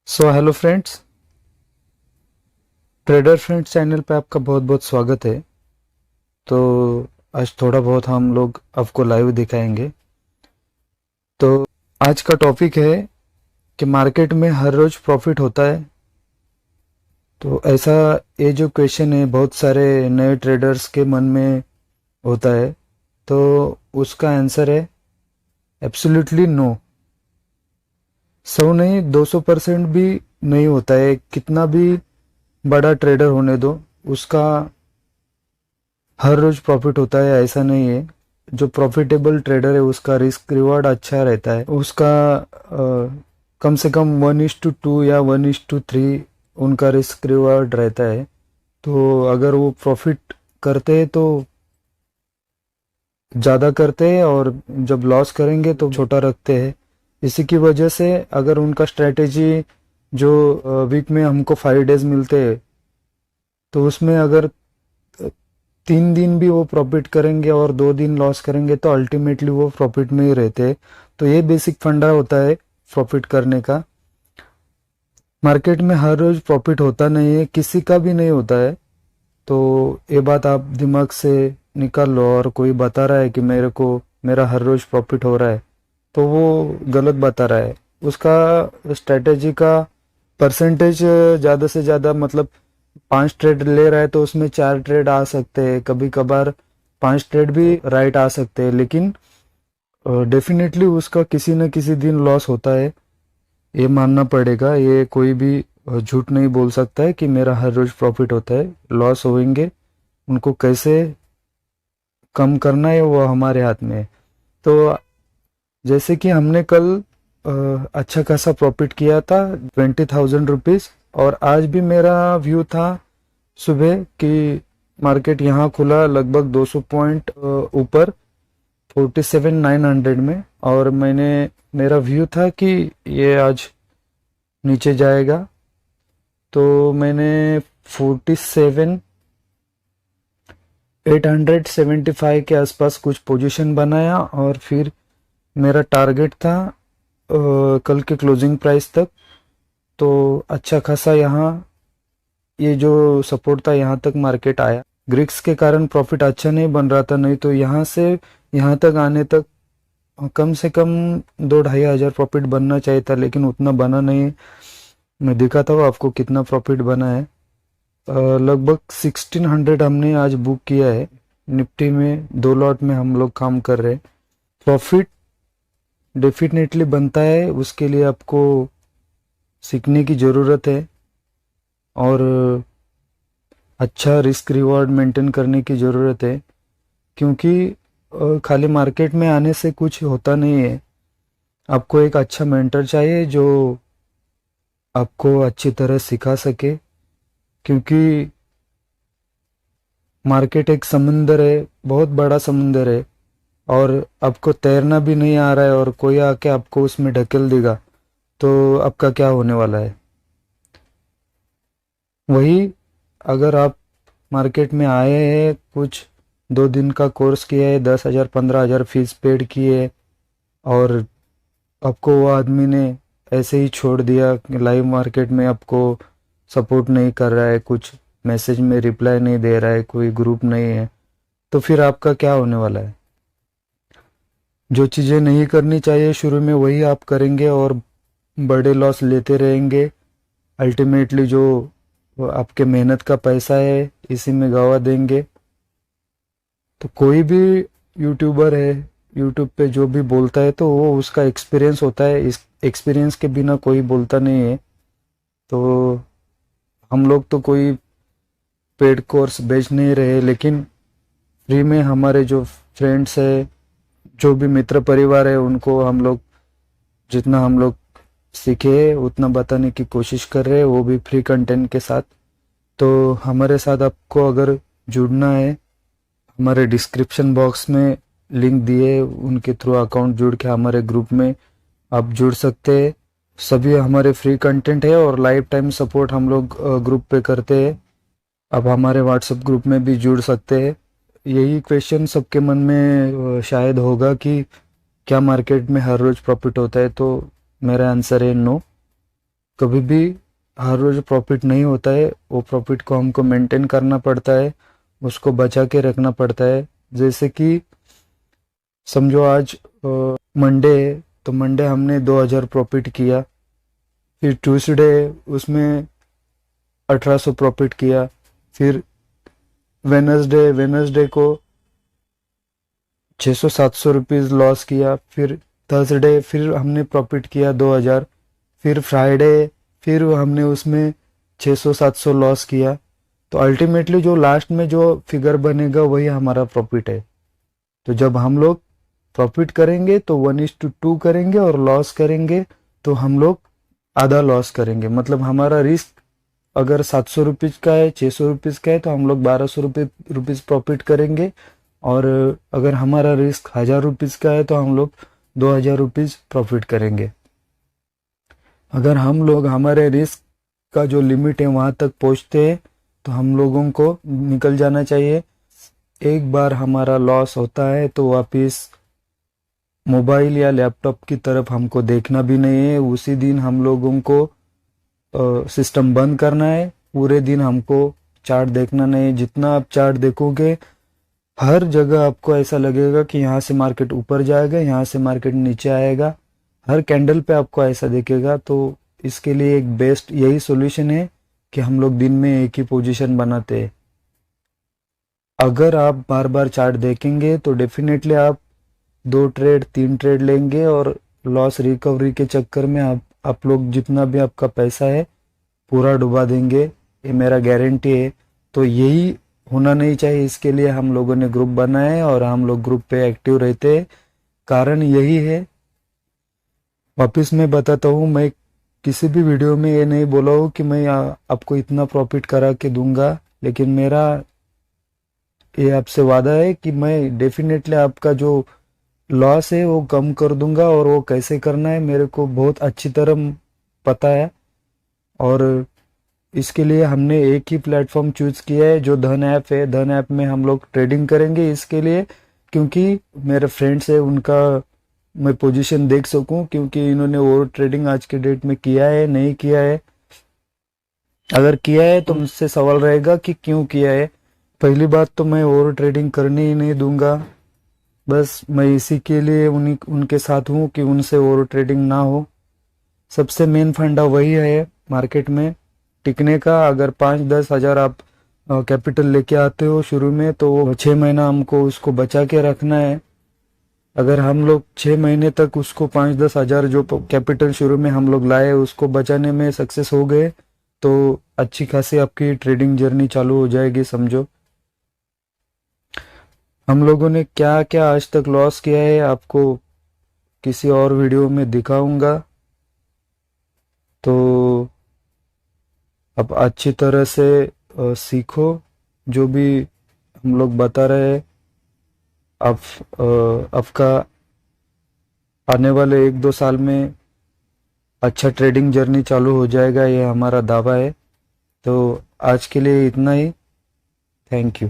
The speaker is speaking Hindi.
So hello friends, trader friends channel पे आपका बहुत बहुत स्वागत है। तो आज थोड़ा बहुत हम लोग आपको लाइव दिखाएंगे। तो आज का टॉपिक है कि मार्केट में हर रोज प्रॉफिट होता है। तो ऐसा ये जो क्वेश्चन है बहुत सारे नए ट्रेडर्स के मन में होता है। तो उसका आंसर है एब्सोल्युटली नो। 100 नहीं, 200% भी नहीं होता है। कितना भी बड़ा ट्रेडर होने दो, उसका हर रोज प्रॉफिट होता है ऐसा नहीं है। जो प्रॉफिटेबल ट्रेडर है उसका रिस्क रिवॉर्ड अच्छा रहता है। उसका कम से कम 1:2 या 1:3 उनका रिस्क रिवॉर्ड रहता है। तो अगर वो प्रॉफिट करते हैं तो ज़्यादा करते हैं, और जब लॉस करेंगे तो छोटा रखते हैं। इसी की वजह से अगर उनका स्ट्रेटेजी जो वीक में हमको 5 डेज मिलते हैं, तो उसमें अगर 3 दिन भी वो प्रॉफिट करेंगे और 2 दिन लॉस करेंगे तो अल्टीमेटली वो प्रॉफिट में ही रहते हैं। तो ये बेसिक फंडा होता है प्रॉफिट करने का। मार्केट में हर रोज प्रॉफिट होता नहीं है, किसी का भी नहीं होता है। तो ये बात आप दिमाग से निकाल लो। और कोई बता रहा है कि मेरे को मेरा हर रोज प्रॉफिट हो रहा है, तो वो गलत बता रहा है। उसका स्ट्रेटेजी का परसेंटेज ज़्यादा से ज़्यादा, मतलब 5 ट्रेड ले रहा है तो उसमें 4 ट्रेड आ सकते हैं, कभी कभार 5 ट्रेड भी राइट आ सकते हैं, लेकिन डेफिनेटली उसका किसी न किसी दिन लॉस होता है। ये मानना पड़ेगा। ये कोई भी झूठ नहीं बोल सकता है कि मेरा हर रोज प्रॉफिट होता है। लॉस होंगे, उनको कैसे कम करना है वो हमारे हाथ में है। तो जैसे कि हमने कल अच्छा खासा प्रॉफिट किया था 20,000 रुपीज। और आज भी मेरा व्यू था सुबह कि मार्केट यहाँ खुला लगभग 200 पॉइंट ऊपर 47,900 में, और मेरा व्यू था कि ये आज नीचे जाएगा। तो मैंने 47,875 के आसपास कुछ पोजीशन बनाया, और फिर मेरा टारगेट था कल के क्लोजिंग प्राइस तक। तो अच्छा खासा यहाँ ये जो सपोर्ट था यहाँ तक मार्केट आया। ग्रिक्स के कारण प्रॉफिट अच्छा नहीं बन रहा था, नहीं तो यहाँ से यहाँ तक आने तक कम से कम 2-2.5 हज़ार प्रॉफिट बनना चाहिए था, लेकिन उतना बना नहीं। मैं दिखाता हूँ आपको कितना प्रॉफिट बना है। लगभग 1600 हमने आज बुक किया है। निफ्टी में 2 लॉट में हम लोग काम कर रहे हैं। प्रॉफिट डेफिनेटली बनता है, उसके लिए आपको सीखने की ज़रूरत है और अच्छा रिस्क रिवॉर्ड मेंटेन करने की ज़रूरत है। क्योंकि खाली मार्केट में आने से कुछ होता नहीं है। आपको एक अच्छा मेंटर चाहिए जो आपको अच्छी तरह सिखा सके। क्योंकि मार्केट एक समंदर है, बहुत बड़ा समंदर है, और आपको तैरना भी नहीं आ रहा है और कोई आके आपको उसमें ढकेल देगा तो आपका क्या होने वाला है। वही, अगर आप मार्केट में आए हैं, कुछ 2 दिन का कोर्स किया है, 10,000 15,000 फीस पेड किए, और आपको वो आदमी ने ऐसे ही छोड़ दिया कि लाइव मार्केट में आपको सपोर्ट नहीं कर रहा है, कुछ मैसेज में रिप्लाई नहीं दे रहा है, कोई ग्रुप नहीं है, तो फिर आपका क्या होने वाला है। जो चीज़ें नहीं करनी चाहिए शुरू में वही आप करेंगे और बड़े लॉस लेते रहेंगे। अल्टीमेटली जो आपके मेहनत का पैसा है इसी में गवा देंगे। तो कोई भी यूट्यूबर है, यूट्यूब पे जो भी बोलता है तो वो उसका एक्सपीरियंस होता है। इस एक्सपीरियंस के बिना कोई बोलता नहीं है। तो हम लोग तो कोई पेड कोर्स बेच नहीं रहे, लेकिन फ्री में हमारे जो फ्रेंड्स है, जो भी मित्र परिवार है, उनको हम लोग जितना हम लोग सीखे उतना बताने की कोशिश कर रहे हैं, वो भी फ्री कंटेंट के साथ। तो हमारे साथ आपको अगर जुड़ना है, हमारे डिस्क्रिप्शन बॉक्स में लिंक दिए, उनके थ्रू अकाउंट जुड़ के हमारे ग्रुप में आप जुड़ सकते हैं। सभी हमारे फ्री कंटेंट है और लाइफ टाइम सपोर्ट हम लोग ग्रुप पे करते हैं। आप हमारे व्हाट्सएप ग्रुप में भी जुड़ सकते हैं। यही क्वेश्चन सबके मन में शायद होगा कि क्या मार्केट में हर रोज प्रॉफिट होता है, तो मेरा आंसर है नो। कभी भी हर रोज प्रॉफिट नहीं होता है, वो प्रॉफिट को हमको मेंटेन करना पड़ता है, उसको बचा के रखना पड़ता है। जैसे कि समझो आज मंडे है, तो मंडे हमने 2000 प्रॉफिट किया, फिर ट्यूसडे उसमें 1800 प्रॉफिट किया, फिर वेनसडे को 600-700 रुपीज़ लॉस किया, फिर थर्सडे फिर हमने प्रॉफिट किया 2000, फिर फ्राइडे फिर हमने उसमें 600-700 लॉस किया। तो अल्टीमेटली जो लास्ट में जो फिगर बनेगा वही हमारा प्रॉफिट है। तो जब हम लोग प्रॉफिट करेंगे तो 1:2 करेंगे, और लॉस करेंगे तो हम लोग आधा लॉस करेंगे। मतलब हमारा रिस्क अगर 700 रुपीज़ का है, 600 रुपीज़ का है, तो हम लोग 1200 रुपीज़ प्रॉफिट करेंगे। और अगर हमारा रिस्क 1000 रुपीज़ का है तो हम लोग 2000 रुपीज़ प्रॉफिट करेंगे। अगर हम लोग हमारे रिस्क का जो लिमिट है वहाँ तक पहुँचते हैं तो हम लोगों को निकल जाना चाहिए। एक बार हमारा लॉस होता है तो वापस मोबाइल या लैपटॉप की तरफ हमको देखना भी नहीं है। उसी दिन हम लोगों को सिस्टम बंद करना है। पूरे दिन हमको चार्ट देखना नहीं। जितना आप चार्ट देखोगे हर जगह आपको ऐसा लगेगा कि यहाँ से मार्केट ऊपर जाएगा, यहाँ से मार्केट नीचे आएगा। हर कैंडल पे आपको ऐसा दिखेगा। तो इसके लिए एक बेस्ट यही सॉल्यूशन है कि हम लोग दिन में एक ही पोजीशन बनाते हैं। अगर आप बार बार चार्ट देखेंगे तो डेफिनेटली आप 2 ट्रेड 3 ट्रेड लेंगे, और लॉस रिकवरी के चक्कर में आप लोग जितना भी आपका पैसा है पूरा डुबा देंगे, ये मेरा गारंटी है। तो यही होना नहीं चाहिए। इसके लिए हम लोगों ने ग्रुप बनाया है और हम लोग ग्रुप पे एक्टिव रहते हैं। कारण यही है। वापस मैं बताता हूँ, मैं किसी भी वीडियो में ये नहीं बोला हूँ कि मैं आपको इतना प्रॉफिट करा के दूंगा, लेकिन मेरा ये आपसे वादा है कि मैं डेफिनेटली आपका जो लॉस है वो कम कर दूंगा, और वो कैसे करना है मेरे को बहुत अच्छी तरह पता है। और इसके लिए हमने एक ही प्लेटफॉर्म चूज किया है जो धन ऐप है। धन ऐप में हम लोग ट्रेडिंग करेंगे, इसके लिए क्योंकि मेरे फ्रेंड्स है उनका मैं पोजीशन देख सकूं, क्योंकि इन्होंने ओवर ट्रेडिंग आज के डेट में किया है नहीं किया है। अगर किया है तो मुझसे सवाल रहेगा कि क्यों किया है। पहली बात तो मैं ओवर ट्रेडिंग करने ही नहीं दूंगा। बस मैं इसी के लिए उनके साथ हूँ कि उनसे ओवर ट्रेडिंग ना हो। सबसे मेन फंडा वही है मार्केट में टिकने का। अगर 5-10 हज़ार आप कैपिटल लेके आते हो शुरू में, तो 6 महीना हमको उसको बचा के रखना है। अगर हम लोग 6 महीने तक उसको 5-10 हज़ार जो कैपिटल शुरू में हम लोग लाए उसको बचाने में सक्सेस हो गए, तो अच्छी खासी आपकी ट्रेडिंग जर्नी चालू हो जाएगी। समझो हम लोगों ने क्या क्या आज तक लॉस किया है आपको किसी और वीडियो में दिखाऊंगा। तो आप अच्छी तरह से सीखो जो भी हम लोग बता रहे हैं। आपका आने वाले 1-2 साल में अच्छा ट्रेडिंग जर्नी चालू हो जाएगा, ये हमारा दावा है। तो आज के लिए इतना ही। Thank you.